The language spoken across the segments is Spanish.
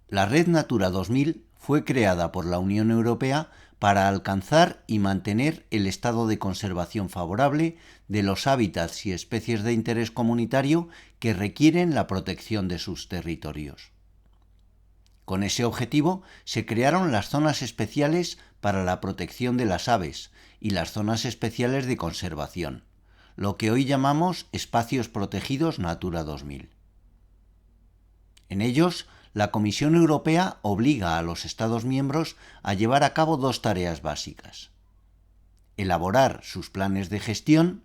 La Red Natura 2000 fue creada por la Unión Europea para alcanzar y mantener el estado de conservación favorable de los hábitats y especies de interés comunitario que requieren la protección de sus territorios. Con ese objetivo se crearon las zonas especiales para la protección de las aves y las zonas especiales de conservación, lo que hoy llamamos espacios protegidos Natura 2000. En ellos, la Comisión Europea obliga a los Estados miembros a llevar a cabo dos tareas básicas: elaborar sus planes de gestión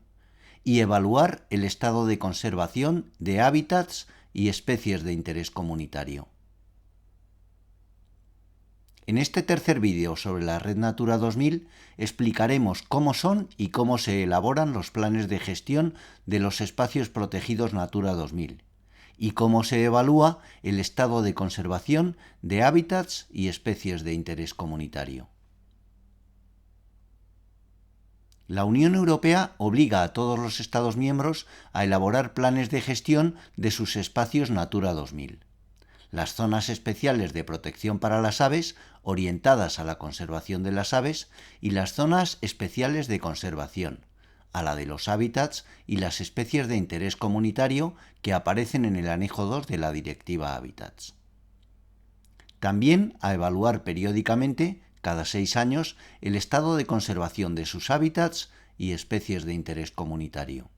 y evaluar el estado de conservación de hábitats y especies de interés comunitario. En este tercer vídeo sobre la Red Natura 2000 explicaremos cómo son y cómo se elaboran los planes de gestión de los espacios protegidos Natura 2000 y cómo se evalúa el estado de conservación de hábitats y especies de interés comunitario. La Unión Europea obliga a todos los Estados miembros a elaborar planes de gestión de sus espacios Natura 2000. Las zonas especiales de protección para las aves, orientadas a la conservación de las aves, y las zonas especiales de conservación, a la de los hábitats y las especies de interés comunitario que aparecen en el anejo 2 de la Directiva Hábitats. También a evaluar periódicamente, cada 6 años, el estado de conservación de sus hábitats y especies de interés comunitario.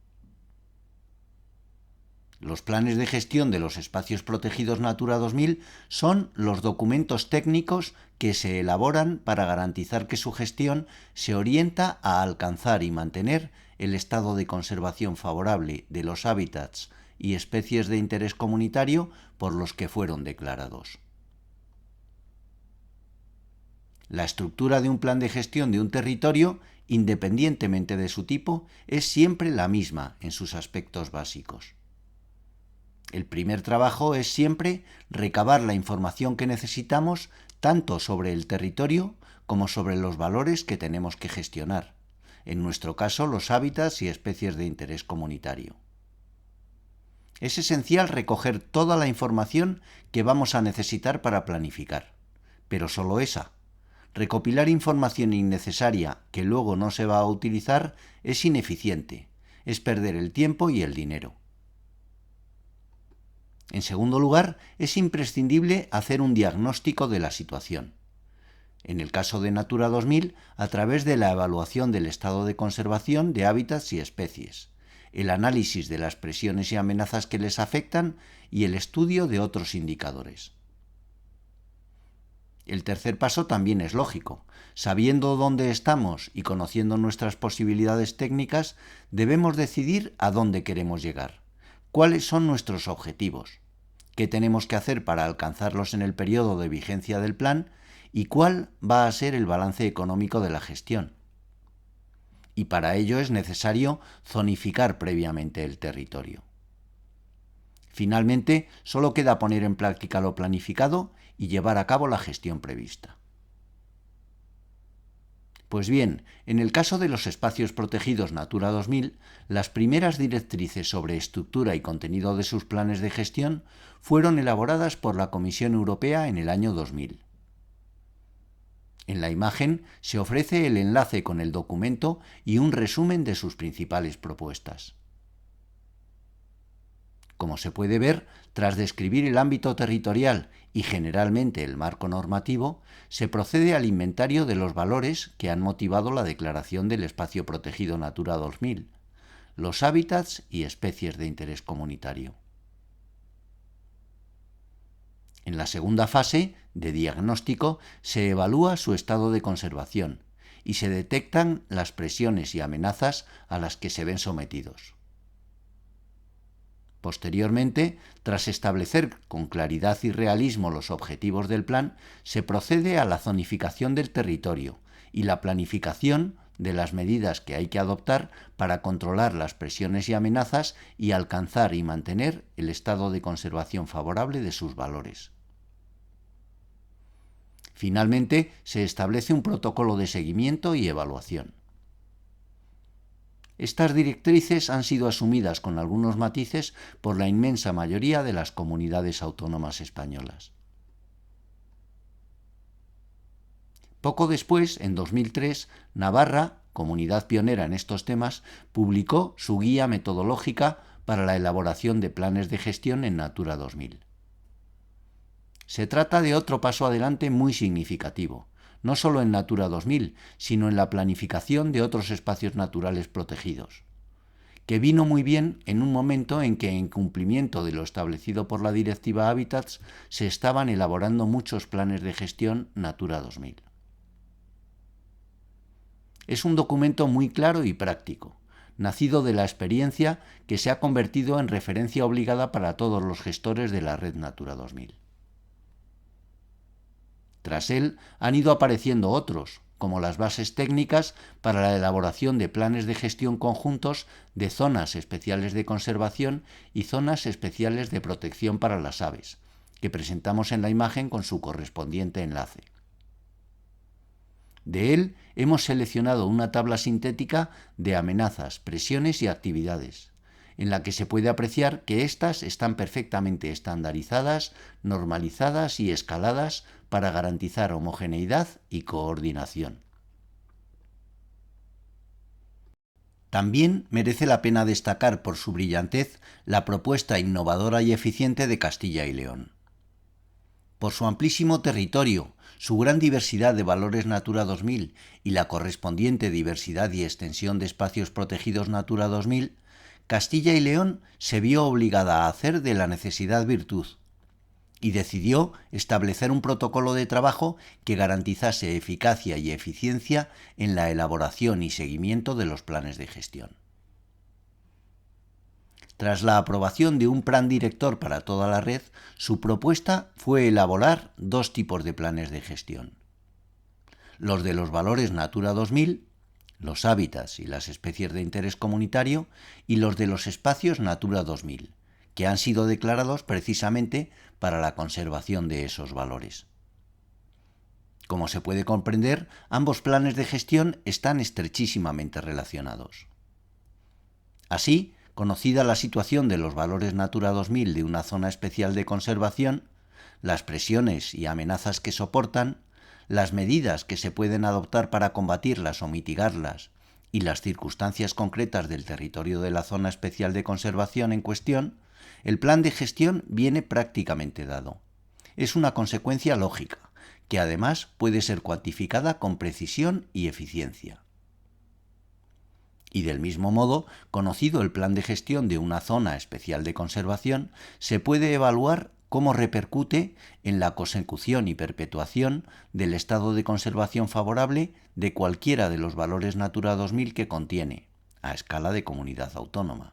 Los planes de gestión de los espacios protegidos Natura 2000 son los documentos técnicos que se elaboran para garantizar que su gestión se orienta a alcanzar y mantener el estado de conservación favorable de los hábitats y especies de interés comunitario por los que fueron declarados. La estructura de un plan de gestión de un territorio, independientemente de su tipo, es siempre la misma en sus aspectos básicos. El primer trabajo es siempre recabar la información que necesitamos tanto sobre el territorio como sobre los valores que tenemos que gestionar, en nuestro caso los hábitats y especies de interés comunitario. Es esencial recoger toda la información que vamos a necesitar para planificar, pero solo esa. Recopilar información innecesaria que luego no se va a utilizar es ineficiente, es perder el tiempo y el dinero. En segundo lugar, es imprescindible hacer un diagnóstico de la situación. En el caso de Natura 2000, a través de la evaluación del estado de conservación de hábitats y especies, el análisis de las presiones y amenazas que les afectan y el estudio de otros indicadores. El tercer paso también es lógico. Sabiendo dónde estamos y conociendo nuestras posibilidades técnicas, debemos decidir a dónde queremos llegar. ¿Cuáles son nuestros objetivos? ¿Qué tenemos que hacer para alcanzarlos en el periodo de vigencia del plan? ¿Y cuál va a ser el balance económico de la gestión? Y para ello es necesario zonificar previamente el territorio. Finalmente, solo queda poner en práctica lo planificado y llevar a cabo la gestión prevista. Pues bien, en el caso de los espacios protegidos Natura 2000, las primeras directrices sobre estructura y contenido de sus planes de gestión fueron elaboradas por la Comisión Europea en el año 2000. En la imagen se ofrece el enlace con el documento y un resumen de sus principales propuestas. Como se puede ver, tras describir el ámbito territorial y generalmente el marco normativo, se procede al inventario de los valores que han motivado la declaración del espacio protegido Natura 2000, los hábitats y especies de interés comunitario. En la segunda fase, de diagnóstico, se evalúa su estado de conservación y se detectan las presiones y amenazas a las que se ven sometidos. Posteriormente, tras establecer con claridad y realismo los objetivos del plan, se procede a la zonificación del territorio y la planificación de las medidas que hay que adoptar para controlar las presiones y amenazas y alcanzar y mantener el estado de conservación favorable de sus valores. Finalmente, se establece un protocolo de seguimiento y evaluación. Estas directrices han sido asumidas con algunos matices por la inmensa mayoría de las comunidades autónomas españolas. Poco después, en 2003, Navarra, comunidad pionera en estos temas, publicó su guía metodológica para la elaboración de planes de gestión en Natura 2000. Se trata de otro paso adelante muy significativo, no solo en Natura 2000, sino en la planificación de otros espacios naturales protegidos, que vino muy bien en un momento en que, en cumplimiento de lo establecido por la Directiva Hábitats, se estaban elaborando muchos planes de gestión Natura 2000. Es un documento muy claro y práctico, nacido de la experiencia que se ha convertido en referencia obligada para todos los gestores de la red Natura 2000. Tras él han ido apareciendo otros, como las bases técnicas para la elaboración de planes de gestión conjuntos de zonas especiales de conservación y zonas especiales de protección para las aves, que presentamos en la imagen con su correspondiente enlace. De él hemos seleccionado una tabla sintética de amenazas, presiones y actividades, en la que se puede apreciar que éstas están perfectamente estandarizadas, normalizadas y escaladas para garantizar homogeneidad y coordinación. También merece la pena destacar por su brillantez la propuesta innovadora y eficiente de Castilla y León. Por su amplísimo territorio, su gran diversidad de valores Natura 2000 y la correspondiente diversidad y extensión de espacios protegidos Natura 2000, Castilla y León se vio obligada a hacer de la necesidad virtud y decidió establecer un protocolo de trabajo que garantizase eficacia y eficiencia en la elaboración y seguimiento de los planes de gestión. Tras la aprobación de un plan director para toda la red, su propuesta fue elaborar dos tipos de planes de gestión: los de los valores Natura 2000, los hábitats y las especies de interés comunitario, y los de los espacios Natura 2000, que han sido declarados precisamente para la conservación de esos valores. Como se puede comprender, ambos planes de gestión están estrechísimamente relacionados. Así, conocida la situación de los valores Natura 2000 de una zona especial de conservación, las presiones y amenazas que soportan, las medidas que se pueden adoptar para combatirlas o mitigarlas y las circunstancias concretas del territorio de la zona especial de conservación en cuestión, el plan de gestión viene prácticamente dado. Es una consecuencia lógica, que además puede ser cuantificada con precisión y eficiencia. Y del mismo modo, conocido el plan de gestión de una zona especial de conservación, se puede evaluar cómo repercute en la consecución y perpetuación del estado de conservación favorable de cualquiera de los valores Natura 2000 que contiene, a escala de comunidad autónoma.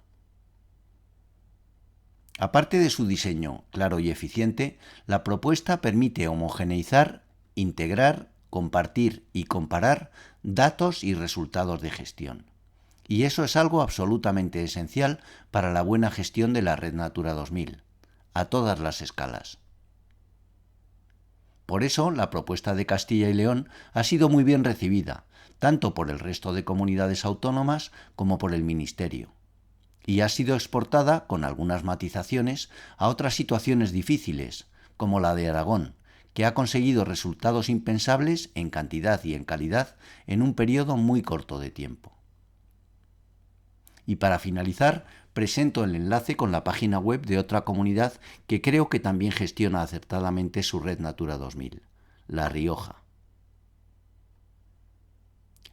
Aparte de su diseño claro y eficiente, la propuesta permite homogeneizar, integrar, compartir y comparar datos y resultados de gestión. Y eso es algo absolutamente esencial para la buena gestión de la red Natura 2000, a todas las escalas. Por eso, la propuesta de Castilla y León ha sido muy bien recibida, tanto por el resto de comunidades autónomas como por el Ministerio, y ha sido exportada, con algunas matizaciones, a otras situaciones difíciles, como la de Aragón, que ha conseguido resultados impensables en cantidad y en calidad en un periodo muy corto de tiempo. Y para finalizar, presento el enlace con la página web de otra comunidad que creo que también gestiona acertadamente su red Natura 2000, La Rioja.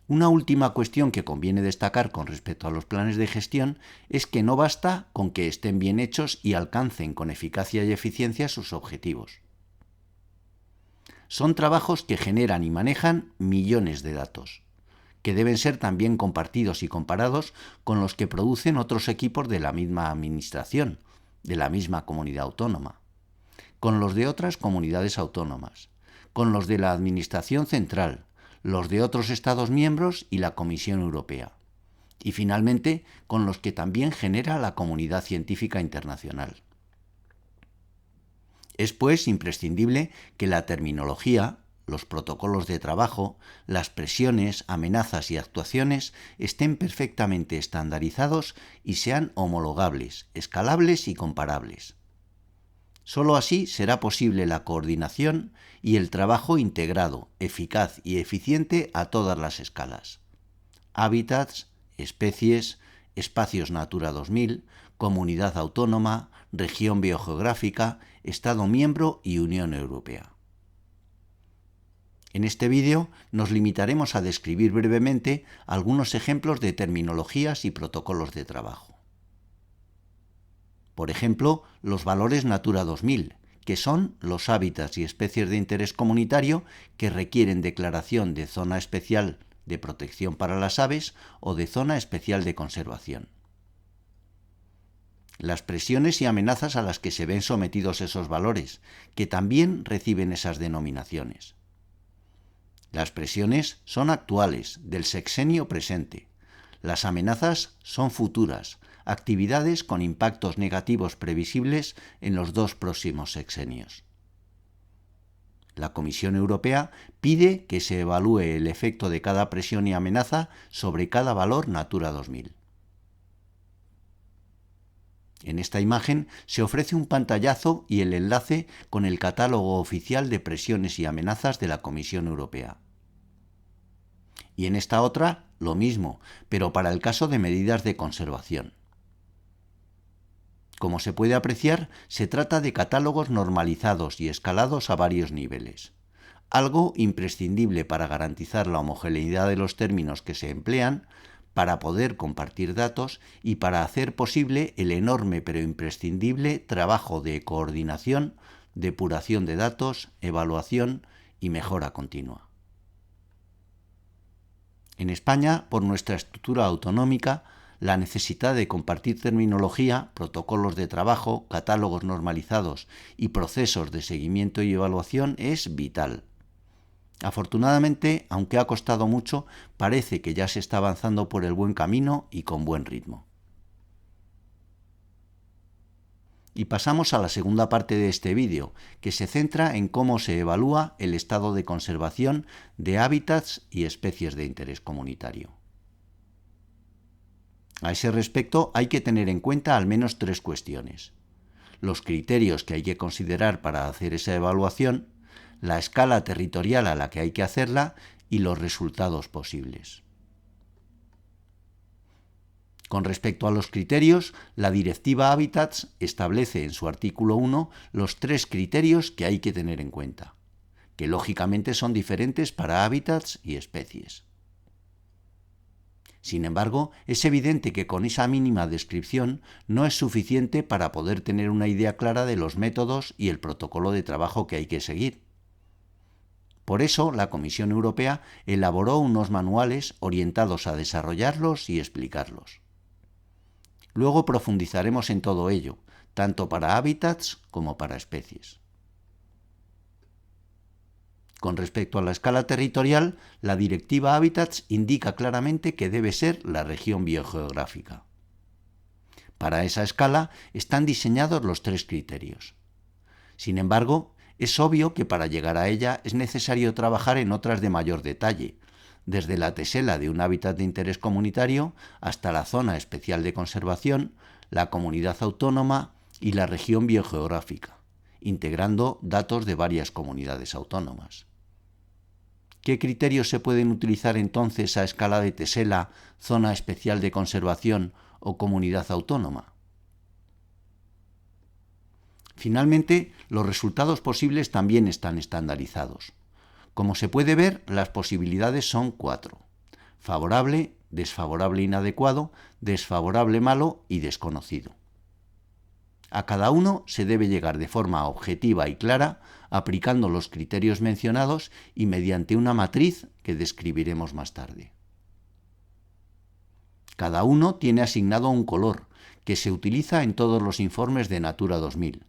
Una última cuestión que conviene destacar con respecto a los planes de gestión es que no basta con que estén bien hechos y alcancen con eficacia y eficiencia sus objetivos. Son trabajos que generan y manejan millones de datos, que deben ser también compartidos y comparados con los que producen otros equipos de la misma administración, de la misma comunidad autónoma, con los de otras comunidades autónomas, con los de la Administración Central, los de otros Estados miembros y la Comisión Europea, y finalmente con los que también genera la comunidad científica internacional. Es pues imprescindible que la terminología, los protocolos de trabajo, las presiones, amenazas y actuaciones estén perfectamente estandarizados y sean homologables, escalables y comparables. Solo así será posible la coordinación y el trabajo integrado, eficaz y eficiente a todas las escalas. Hábitats, especies, espacios Natura 2000, comunidad autónoma, región biogeográfica, Estado miembro y Unión Europea. En este vídeo nos limitaremos a describir brevemente algunos ejemplos de terminologías y protocolos de trabajo. Por ejemplo, los valores Natura 2000, que son los hábitats y especies de interés comunitario que requieren declaración de zona especial de protección para las aves o de zona especial de conservación. Las presiones y amenazas a las que se ven sometidos esos valores, que también reciben esas denominaciones. Las presiones son actuales, del sexenio presente. Las amenazas son futuras, actividades con impactos negativos previsibles en los 2 próximos sexenios. La Comisión Europea pide que se evalúe el efecto de cada presión y amenaza sobre cada valor Natura 2000. En esta imagen se ofrece un pantallazo y el enlace con el catálogo oficial de presiones y amenazas de la Comisión Europea. Y en esta otra, lo mismo, pero para el caso de medidas de conservación. Como se puede apreciar, se trata de catálogos normalizados y escalados a varios niveles, algo imprescindible para garantizar la homogeneidad de los términos que se emplean, para poder compartir datos y para hacer posible el enorme pero imprescindible trabajo de coordinación, depuración de datos, evaluación y mejora continua. En España, por nuestra estructura autonómica, la necesidad de compartir terminología, protocolos de trabajo, catálogos normalizados y procesos de seguimiento y evaluación es vital. Afortunadamente, aunque ha costado mucho, parece que ya se está avanzando por el buen camino y con buen ritmo. Y pasamos a la segunda parte de este vídeo, que se centra en cómo se evalúa el estado de conservación de hábitats y especies de interés comunitario. A ese respecto hay que tener en cuenta al menos 3 cuestiones: los criterios que hay que considerar para hacer esa evaluación, la escala territorial a la que hay que hacerla y los resultados posibles. Con respecto a los criterios, la Directiva Hábitats establece en su artículo 1 los 3 criterios que hay que tener en cuenta, que lógicamente son diferentes para hábitats y especies. Sin embargo, es evidente que con esa mínima descripción no es suficiente para poder tener una idea clara de los métodos y el protocolo de trabajo que hay que seguir. Por eso, la Comisión Europea elaboró unos manuales orientados a desarrollarlos y explicarlos. Luego profundizaremos en todo ello, tanto para hábitats como para especies. Con respecto a la escala territorial, la Directiva Hábitats indica claramente que debe ser la región biogeográfica. Para esa escala están diseñados los 3 criterios. Sin embargo, es obvio que para llegar a ella es necesario trabajar en otras de mayor detalle, desde la tesela de un hábitat de interés comunitario hasta la zona especial de conservación, la comunidad autónoma y la región biogeográfica, integrando datos de varias comunidades autónomas. ¿Qué criterios se pueden utilizar entonces a escala de tesela, zona especial de conservación o comunidad autónoma? Finalmente, los resultados posibles también están estandarizados. Como se puede ver, las posibilidades son 4: favorable, desfavorable inadecuado, desfavorable malo y desconocido. A cada uno se debe llegar de forma objetiva y clara, aplicando los criterios mencionados y mediante una matriz que describiremos más tarde. Cada uno tiene asignado un color, que se utiliza en todos los informes de Natura 2000,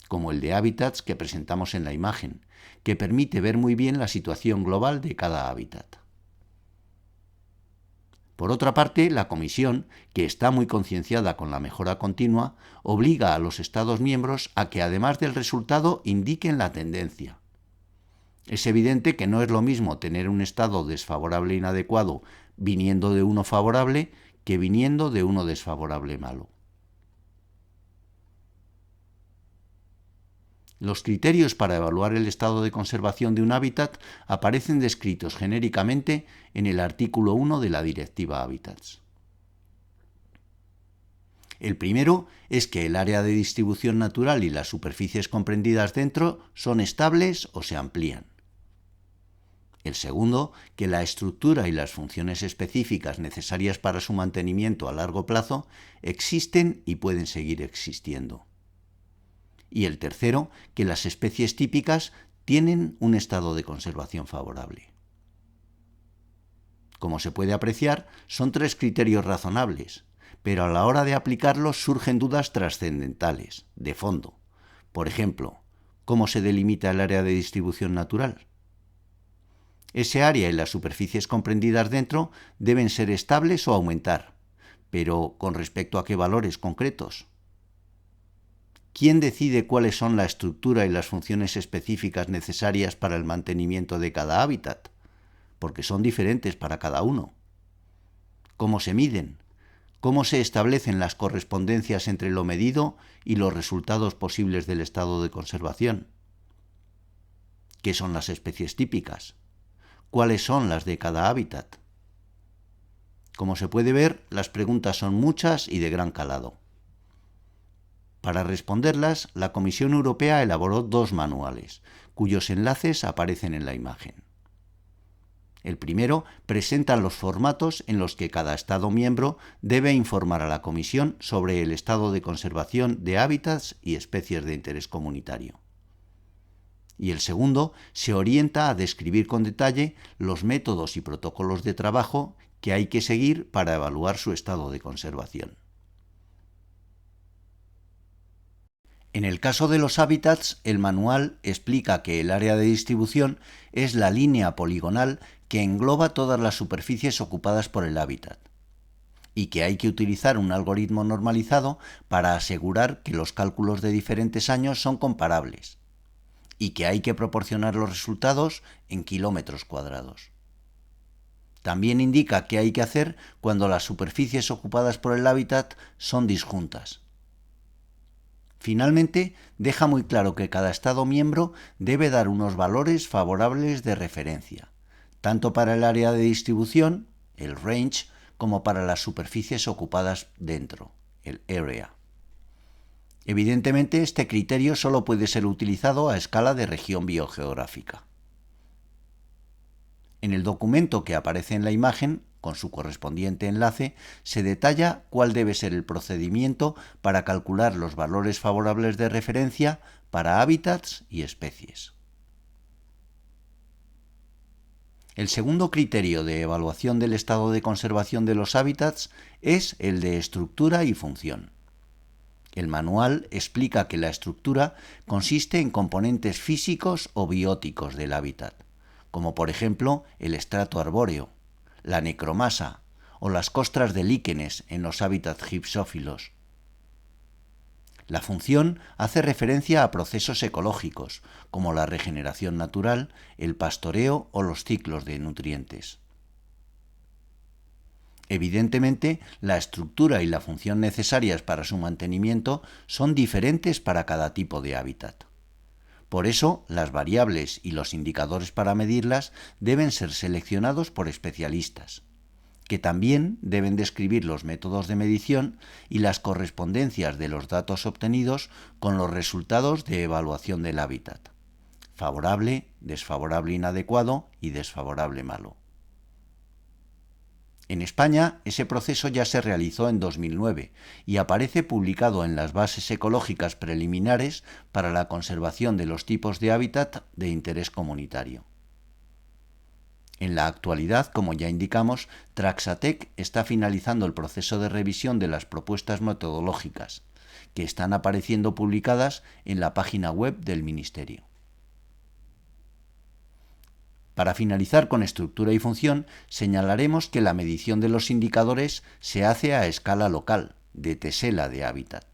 como el de hábitats que presentamos en la imagen, que permite ver muy bien la situación global de cada hábitat. Por otra parte, la Comisión, que está muy concienciada con la mejora continua, obliga a los Estados miembros a que, además del resultado, indiquen la tendencia. Es evidente que no es lo mismo tener un estado desfavorable inadecuado viniendo de uno favorable que viniendo de uno desfavorable malo. Los criterios para evaluar el estado de conservación de un hábitat aparecen descritos genéricamente en el artículo 1 de la Directiva Hábitats. El primero es que el área de distribución natural y las superficies comprendidas dentro son estables o se amplían. El segundo, que la estructura y las funciones específicas necesarias para su mantenimiento a largo plazo existen y pueden seguir existiendo. Y el tercero, que las especies típicas tienen un estado de conservación favorable. Como se puede apreciar, son tres criterios razonables, pero a la hora de aplicarlos surgen dudas trascendentales, de fondo. Por ejemplo, ¿cómo se delimita el área de distribución natural? Ese área y las superficies comprendidas dentro deben ser estables o aumentar, pero ¿con respecto a qué valores concretos? ¿Quién decide cuáles son la estructura y las funciones específicas necesarias para el mantenimiento de cada hábitat? Porque son diferentes para cada uno. ¿Cómo se miden? ¿Cómo se establecen las correspondencias entre lo medido y los resultados posibles del estado de conservación? ¿Qué son las especies típicas? ¿Cuáles son las de cada hábitat? Como se puede ver, las preguntas son muchas y de gran calado. Para responderlas, la Comisión Europea elaboró dos manuales, cuyos enlaces aparecen en la imagen. El primero presenta los formatos en los que cada Estado miembro debe informar a la Comisión sobre el estado de conservación de hábitats y especies de interés comunitario. Y el segundo se orienta a describir con detalle los métodos y protocolos de trabajo que hay que seguir para evaluar su estado de conservación. En el caso de los hábitats, el manual explica que el área de distribución es la línea poligonal que engloba todas las superficies ocupadas por el hábitat, y que hay que utilizar un algoritmo normalizado para asegurar que los cálculos de diferentes años son comparables, y que hay que proporcionar los resultados en kilómetros cuadrados. También indica qué hay que hacer cuando las superficies ocupadas por el hábitat son disjuntas. Finalmente, deja muy claro que cada Estado miembro debe dar unos valores favorables de referencia, tanto para el área de distribución, el range, como para las superficies ocupadas dentro, el area. Evidentemente, este criterio solo puede ser utilizado a escala de región biogeográfica. En el documento que aparece en la imagen, con su correspondiente enlace, se detalla cuál debe ser el procedimiento para calcular los valores favorables de referencia para hábitats y especies. El segundo criterio de evaluación del estado de conservación de los hábitats es el de estructura y función. El manual explica que la estructura consiste en componentes físicos o bióticos del hábitat, como por ejemplo el estrato arbóreo, la necromasa o las costras de líquenes en los hábitats gipsófilos. La función hace referencia a procesos ecológicos, como la regeneración natural, el pastoreo o los ciclos de nutrientes. Evidentemente, la estructura y la función necesarias para su mantenimiento son diferentes para cada tipo de hábitat. Por eso, las variables y los indicadores para medirlas deben ser seleccionados por especialistas, que también deben describir los métodos de medición y las correspondencias de los datos obtenidos con los resultados de evaluación del hábitat: favorable, desfavorable inadecuado y desfavorable malo. En España, ese proceso ya se realizó en 2009 y aparece publicado en las Bases Ecológicas Preliminares para la conservación de los tipos de hábitat de interés comunitario. En la actualidad, como ya indicamos, Traxatec está finalizando el proceso de revisión de las propuestas metodológicas, que están apareciendo publicadas en la página web del Ministerio. Para finalizar con estructura y función, señalaremos que la medición de los indicadores se hace a escala local, de tesela de hábitat.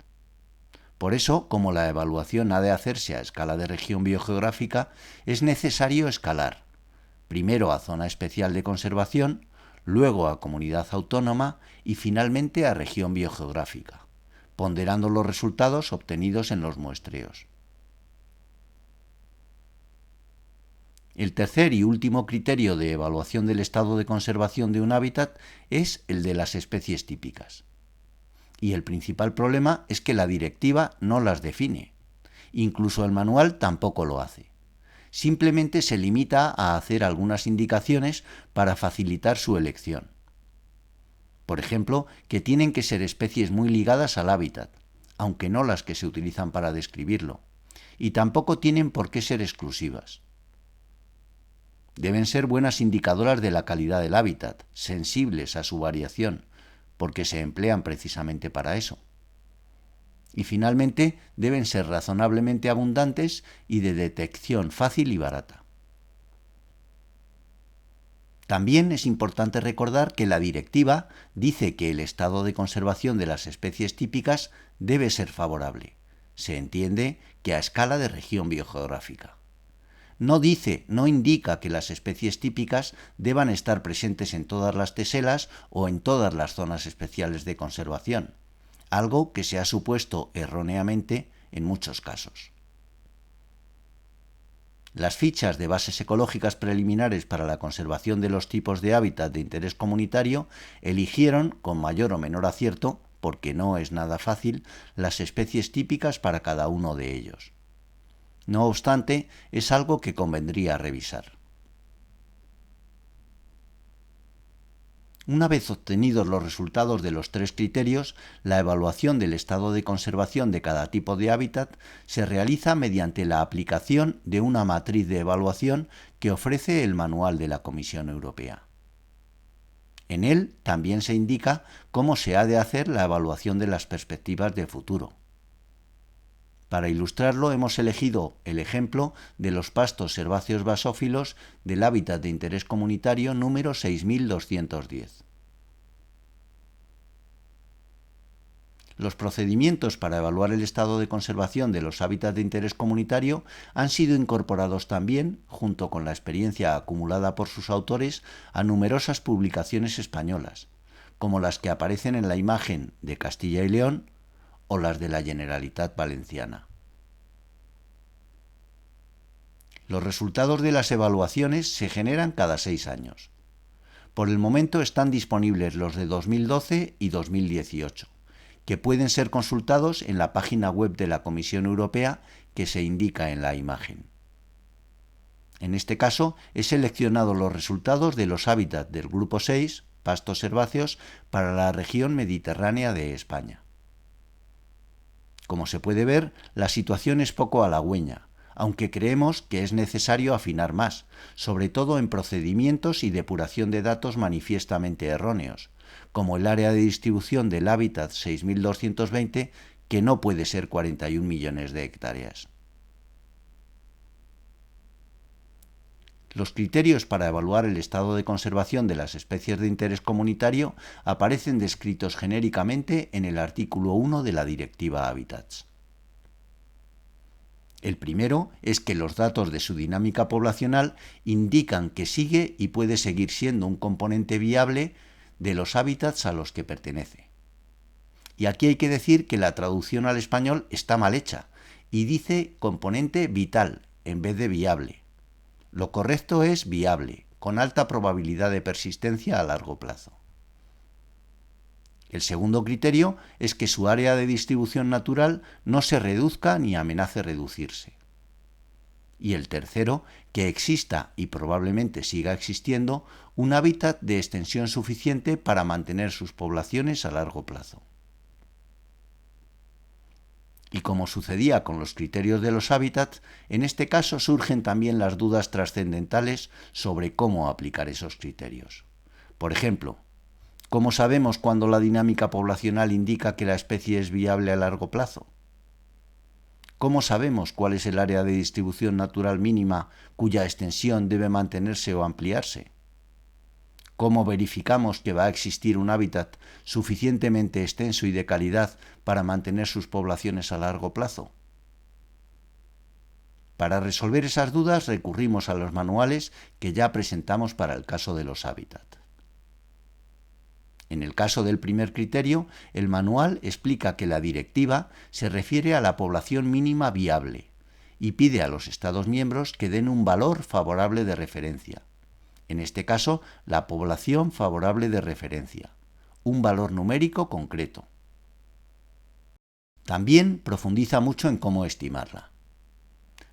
Por eso, como la evaluación ha de hacerse a escala de región biogeográfica, es necesario escalar, primero a zona especial de conservación, luego a comunidad autónoma y finalmente a región biogeográfica, ponderando los resultados obtenidos en los muestreos. El tercer y último criterio de evaluación del estado de conservación de un hábitat es el de las especies típicas. Y el principal problema es que la directiva no las define. Incluso el manual tampoco lo hace. Simplemente se limita a hacer algunas indicaciones para facilitar su elección. Por ejemplo, que tienen que ser especies muy ligadas al hábitat, aunque no las que se utilizan para describirlo, y tampoco tienen por qué ser exclusivas. Deben ser buenas indicadoras de la calidad del hábitat, sensibles a su variación, porque se emplean precisamente para eso. Y finalmente, deben ser razonablemente abundantes y de detección fácil y barata. También es importante recordar que la directiva dice que el estado de conservación de las especies típicas debe ser favorable. Se entiende que a escala de región biogeográfica. No indica que las especies típicas deban estar presentes en todas las teselas o en todas las zonas especiales de conservación, algo que se ha supuesto erróneamente en muchos casos. Las fichas de bases ecológicas preliminares para la conservación de los tipos de hábitat de interés comunitario eligieron, con mayor o menor acierto, porque no es nada fácil, las especies típicas para cada uno de ellos. No obstante, es algo que convendría revisar. Una vez obtenidos los resultados de los tres criterios, la evaluación del estado de conservación de cada tipo de hábitat se realiza mediante la aplicación de una matriz de evaluación que ofrece el Manual de la Comisión Europea. En él también se indica cómo se ha de hacer la evaluación de las perspectivas de futuro. Para ilustrarlo hemos elegido el ejemplo de los pastos herbáceos basófilos del hábitat de interés comunitario número 6210. Los procedimientos para evaluar el estado de conservación de los hábitats de interés comunitario han sido incorporados también, junto con la experiencia acumulada por sus autores, a numerosas publicaciones españolas, como las que aparecen en la imagen de Castilla y León o las de la Generalitat Valenciana. Los resultados de las evaluaciones se generan cada 6 años. Por el momento están disponibles los de 2012 y 2018, que pueden ser consultados en la página web de la Comisión Europea que se indica en la imagen. En este caso, he seleccionado los resultados de los hábitats del Grupo 6, pastos herbáceos, para la región mediterránea de España. Como se puede ver, la situación es poco halagüeña, aunque creemos que es necesario afinar más, sobre todo en procedimientos y depuración de datos manifiestamente erróneos, como el área de distribución del hábitat 6220, que no puede ser 41 millones de hectáreas. Los criterios para evaluar el estado de conservación de las especies de interés comunitario aparecen descritos genéricamente en el artículo 1 de la Directiva Hábitats. El primero es que los datos de su dinámica poblacional indican que sigue y puede seguir siendo un componente viable de los hábitats a los que pertenece. Y aquí hay que decir que la traducción al español está mal hecha y dice componente vital en vez de viable. Lo correcto es viable, con alta probabilidad de persistencia a largo plazo. El segundo criterio es que su área de distribución natural no se reduzca ni amenace reducirse. Y el tercero, que exista y probablemente siga existiendo un hábitat de extensión suficiente para mantener sus poblaciones a largo plazo. Y como sucedía con los criterios de los hábitats, en este caso surgen también las dudas trascendentales sobre cómo aplicar esos criterios. Por ejemplo, ¿cómo sabemos cuándo la dinámica poblacional indica que la especie es viable a largo plazo? ¿Cómo sabemos cuál es el área de distribución natural mínima cuya extensión debe mantenerse o ampliarse? ¿Cómo verificamos que va a existir un hábitat suficientemente extenso y de calidad para mantener sus poblaciones a largo plazo? Para resolver esas dudas recurrimos a los manuales que ya presentamos para el caso de los hábitats. En el caso del primer criterio, el manual explica que la directiva se refiere a la población mínima viable y pide a los Estados miembros que den un valor favorable de referencia. En este caso, la población favorable de referencia, un valor numérico concreto. También profundiza mucho en cómo estimarla,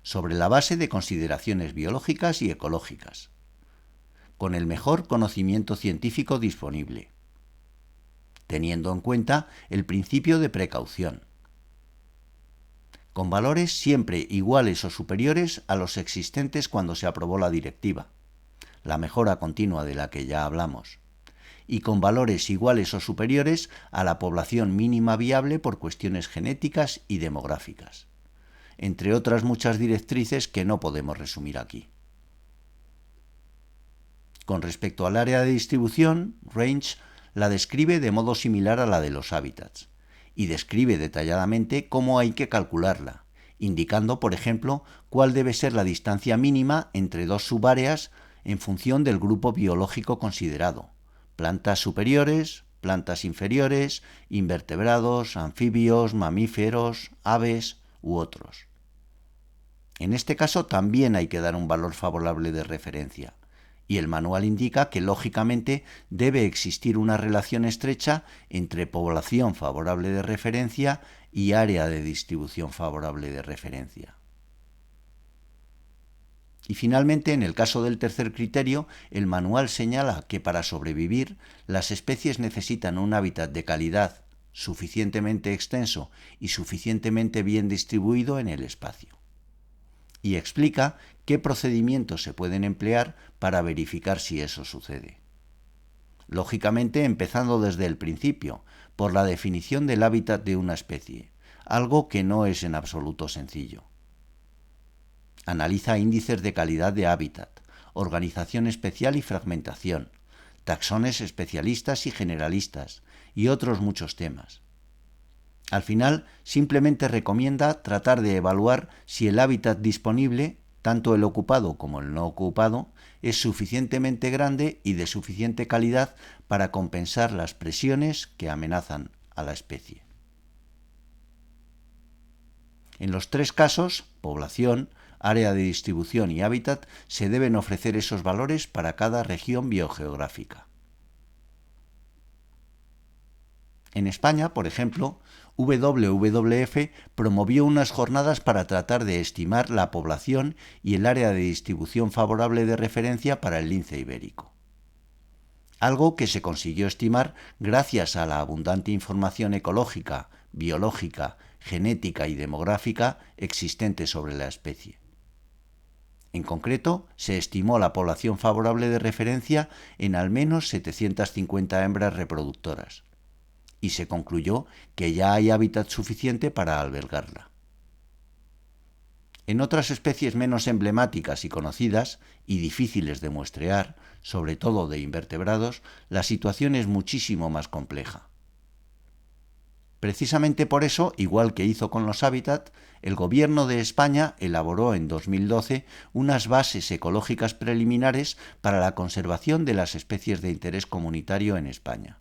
sobre la base de consideraciones biológicas y ecológicas, con el mejor conocimiento científico disponible, teniendo en cuenta el principio de precaución, con valores siempre iguales o superiores a los existentes cuando se aprobó la directiva, la mejora continua de la que ya hablamos, y con valores iguales o superiores a la población mínima viable por cuestiones genéticas y demográficas, entre otras muchas directrices que no podemos resumir aquí. Con respecto al área de distribución, range la describe de modo similar a la de los hábitats, y describe detalladamente cómo hay que calcularla, indicando, por ejemplo, cuál debe ser la distancia mínima entre dos subáreas en función del grupo biológico considerado: plantas superiores, plantas inferiores, invertebrados, anfibios, mamíferos, aves u otros. En este caso también hay que dar un valor favorable de referencia, y el manual indica que lógicamente debe existir una relación estrecha entre población favorable de referencia y área de distribución favorable de referencia. Y finalmente, en el caso del tercer criterio, el manual señala que para sobrevivir, las especies necesitan un hábitat de calidad suficientemente extenso y suficientemente bien distribuido en el espacio. Y explica qué procedimientos se pueden emplear para verificar si eso sucede. Lógicamente, empezando desde el principio, por la definición del hábitat de una especie, algo que no es en absoluto sencillo. Analiza índices de calidad de hábitat, organización especial y fragmentación, taxones especialistas y generalistas, y otros muchos temas. Al final, simplemente recomienda tratar de evaluar si el hábitat disponible, tanto el ocupado como el no ocupado, es suficientemente grande y de suficiente calidad para compensar las presiones que amenazan a la especie. En los tres casos, población, área de distribución y hábitat, se deben ofrecer esos valores para cada región biogeográfica. En España, por ejemplo, WWF promovió unas jornadas para tratar de estimar la población y el área de distribución favorable de referencia para el lince ibérico. Algo que se consiguió estimar gracias a la abundante información ecológica, biológica, genética y demográfica existente sobre la especie. En concreto, se estimó la población favorable de referencia en al menos 750 hembras reproductoras, y se concluyó que ya hay hábitat suficiente para albergarla. En otras especies menos emblemáticas y conocidas, y difíciles de muestrear, sobre todo de invertebrados, la situación es muchísimo más compleja. Precisamente por eso, igual que hizo con los hábitats, el Gobierno de España elaboró en 2012 unas bases ecológicas preliminares para la conservación de las especies de interés comunitario en España,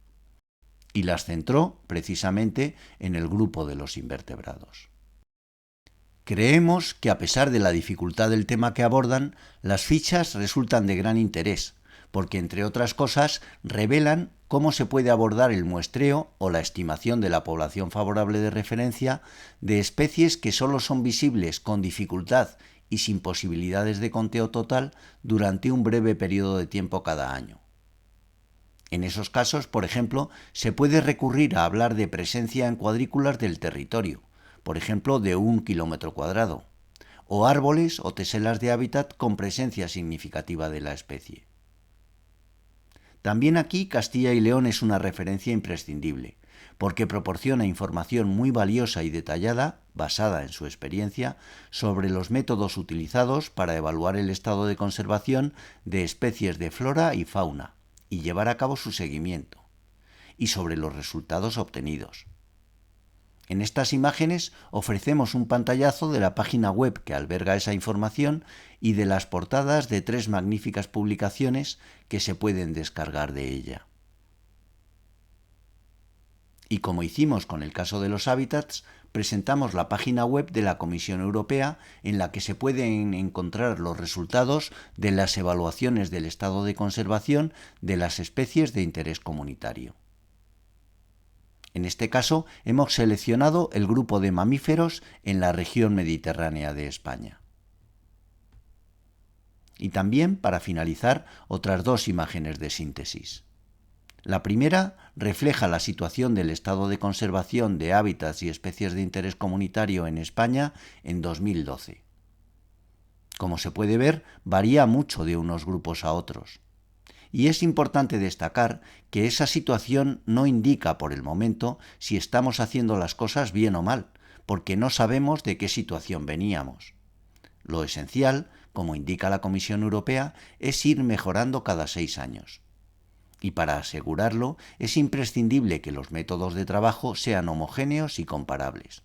y las centró precisamente en el grupo de los invertebrados. Creemos que, a pesar de la dificultad del tema que abordan, las fichas resultan de gran interés, porque, entre otras cosas, revelan cómo se puede abordar el muestreo o la estimación de la población favorable de referencia de especies que solo son visibles con dificultad y sin posibilidades de conteo total durante un breve periodo de tiempo cada año. En esos casos, por ejemplo, se puede recurrir a hablar de presencia en cuadrículas del territorio, por ejemplo de 1 kilómetro cuadrado, o árboles o teselas de hábitat con presencia significativa de la especie. También aquí Castilla y León es una referencia imprescindible, porque proporciona información muy valiosa y detallada, basada en su experiencia, sobre los métodos utilizados para evaluar el estado de conservación de especies de flora y fauna, y llevar a cabo su seguimiento, y sobre los resultados obtenidos. En estas imágenes ofrecemos un pantallazo de la página web que alberga esa información y de las portadas de 3 magníficas publicaciones que se pueden descargar de ella. Y como hicimos con el caso de los hábitats, presentamos la página web de la Comisión Europea en la que se pueden encontrar los resultados de las evaluaciones del estado de conservación de las especies de interés comunitario. En este caso, hemos seleccionado el grupo de mamíferos en la región mediterránea de España. Y también, para finalizar, otras dos imágenes de síntesis. La primera refleja la situación del estado de conservación de hábitats y especies de interés comunitario en España en 2012. Como se puede ver, varía mucho de unos grupos a otros. Y es importante destacar que esa situación no indica por el momento si estamos haciendo las cosas bien o mal, porque no sabemos de qué situación veníamos. Lo esencial, como indica la Comisión Europea, es ir mejorando cada 6 años. Y para asegurarlo, es imprescindible que los métodos de trabajo sean homogéneos y comparables.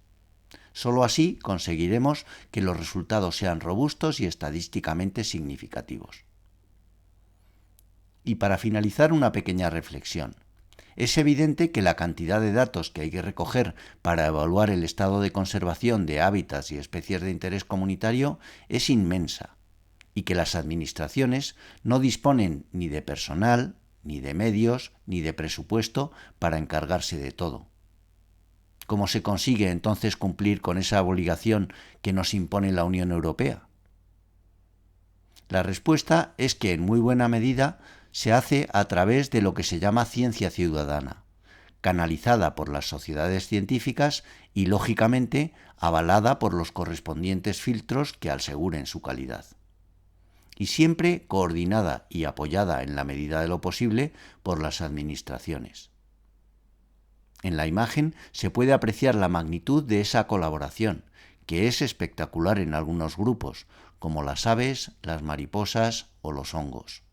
Solo así conseguiremos que los resultados sean robustos y estadísticamente significativos. Y para finalizar, una pequeña reflexión. Es evidente que la cantidad de datos que hay que recoger para evaluar el estado de conservación de hábitats y especies de interés comunitario es inmensa y que las administraciones no disponen ni de personal, ni de medios, ni de presupuesto para encargarse de todo. ¿Cómo se consigue entonces cumplir con esa obligación que nos impone la Unión Europea? La respuesta es que en muy buena medida se hace a través de lo que se llama ciencia ciudadana, canalizada por las sociedades científicas y, lógicamente, avalada por los correspondientes filtros que aseguren su calidad. Y siempre coordinada y apoyada en la medida de lo posible por las administraciones. En la imagen se puede apreciar la magnitud de esa colaboración, que es espectacular en algunos grupos, como las aves, las mariposas o los hongos.